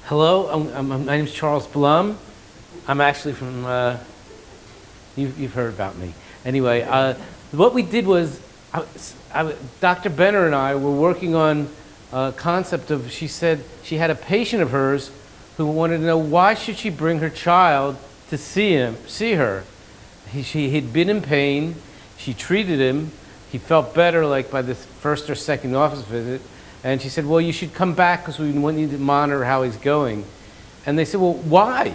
Hello, my name is Charles Blum. I'm actually from, you've heard about me. Anyway, what we did was, Dr. Benner and I were working on a concept of, she said she had a patient of hers who wanted to know why should she bring her child to see her. He'd been in pain, she treated him, he felt better like by the first or second office visit, and she said, well, you should come back because we need to monitor how he's going. And they said, well, why?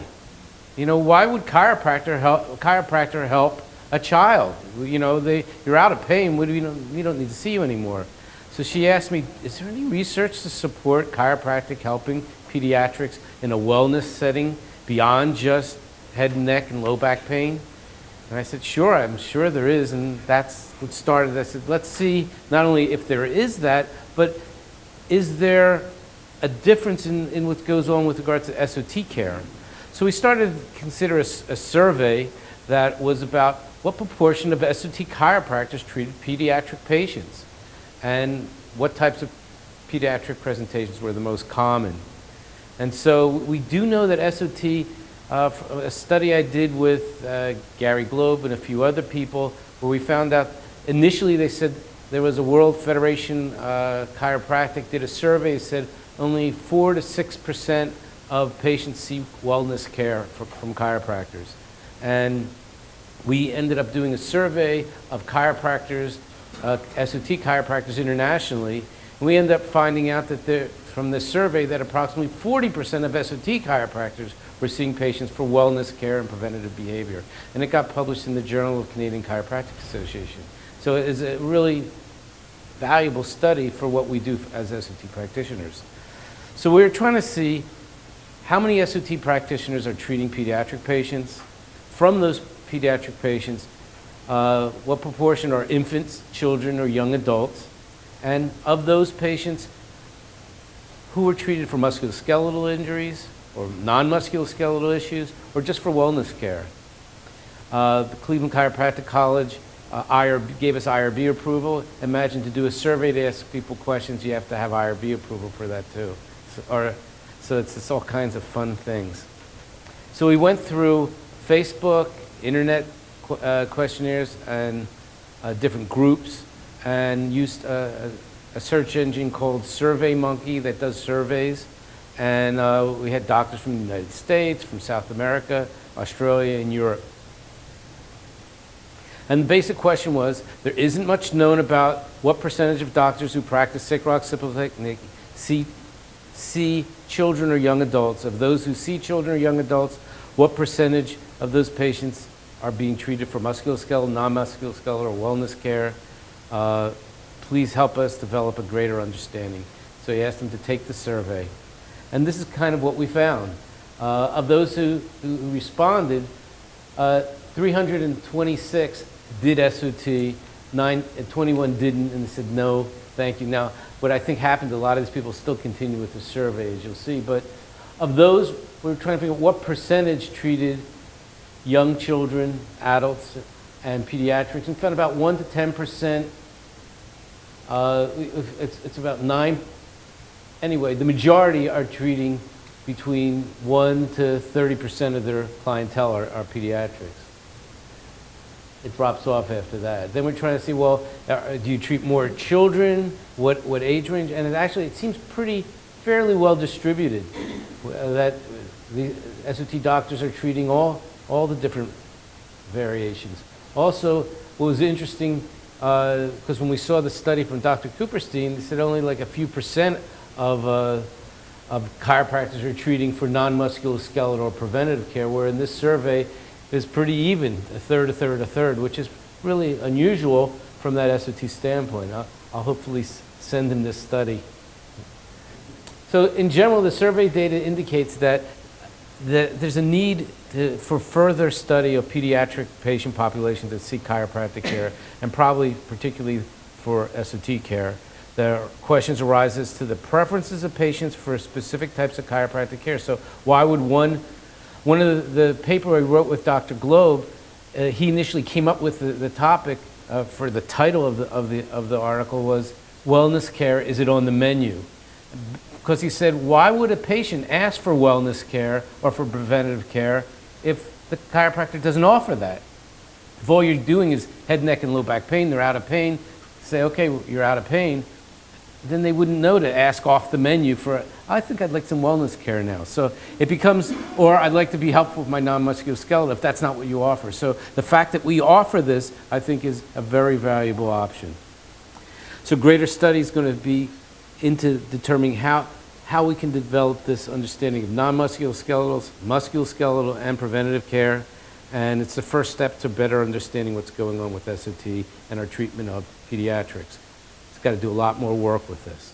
You know, why would chiropractor help a child? You know, you're out of pain, we don't need to see you anymore. So she asked me, is there any research to support chiropractic helping pediatrics in a wellness setting beyond just head and neck and low back pain? And I said, sure, I'm sure there is, and that's what started. I said, let's see not only if there is that, but is there a difference in what goes on with regards to SOT care? So we started to consider a survey that was about what proportion of SOT chiropractors treated pediatric patients and what types of pediatric presentations were the most common. And so we do know that SOT, a study I did with Gary Globe and a few other people, where we found out initially they said there was a World Federation Chiropractic did a survey, said only 4 to 6% of patients seek wellness care from chiropractors. And we ended up doing a survey of chiropractors, SOT chiropractors internationally, and we ended up finding out that from this survey that approximately 40% of SOT chiropractors were seeing patients for wellness care and preventative behavior. And it got published in the Journal of Canadian Chiropractic Association. So it is a really valuable study for what we do as SOT practitioners. So we're trying to see how many SOT practitioners are treating pediatric patients. From those pediatric patients, what proportion are infants, children, or young adults? And of those patients, who were treated for musculoskeletal injuries, or non-musculoskeletal issues, or just for wellness care? The Cleveland Chiropractic College gave us IRB approval. Imagine to do a survey to ask people questions, you have to have IRB approval for that too. So it's all kinds of fun things. So we went through Facebook, internet questionnaires, and different groups, and used a search engine called SurveyMonkey that does surveys. And we had doctors from the United States, from South America, Australia, and Europe. And the basic question was, there isn't much known about what percentage of doctors who practice Sacro Occipital technique see children or young adults. Of those who see children or young adults, what percentage of those patients are being treated for musculoskeletal, non-musculoskeletal, or wellness care? Please help us develop a greater understanding. So he asked them to take the survey. And this is kind of what we found. Of those who responded, 326 did SOT, 21 didn't, and they said no, thank you. Now, what I think happened, a lot of these people still continue with the survey, as you'll see, but of those, we were trying to figure out what percentage treated young children, adults, and pediatrics, and found about 1 to 10%. It's about 9. Anyway, the majority are treating between 1 to 30% of their clientele are pediatrics. It drops off after that. Then we're trying to see, well, do you treat more children? What age range? And it seems fairly well distributed. That the SOT doctors are treating all the different variations. Also, what was interesting, because when we saw the study from Dr. Cooperstein, they said only like a few percent of chiropractors are treating for non-musculoskeletal or preventative care, where in this survey is pretty even, a third, a third, a third, which is really unusual from that SOT standpoint. I'll hopefully send him this study. So in general, the survey data indicates that there's a need for further study of pediatric patient populations that seek chiropractic care, and probably particularly for SOT care. There are questions arise as to the preferences of patients for specific types of chiropractic care. So why would one of the paper I wrote with Dr. Globe, he initially came up with the topic for the title of the article was wellness care, is it on the menu? because he said, why would a patient ask for wellness care or for preventative care if the chiropractor doesn't offer that? If all you're doing is head, neck, and low back pain, they're out of pain, say, okay, well, you're out of pain, then they wouldn't know to ask off the menu for, I think I'd like some wellness care now. So it becomes, or I'd like to be helpful with my non-musculoskeletal if that's not what you offer. So the fact that we offer this, I think, is a very valuable option. So greater study is going to be into determining how we can develop this understanding of non-musculoskeletals, musculoskeletal, and preventative care. And it's the first step to better understanding what's going on with SOT and our treatment of pediatrics. It's got to do a lot more work with this.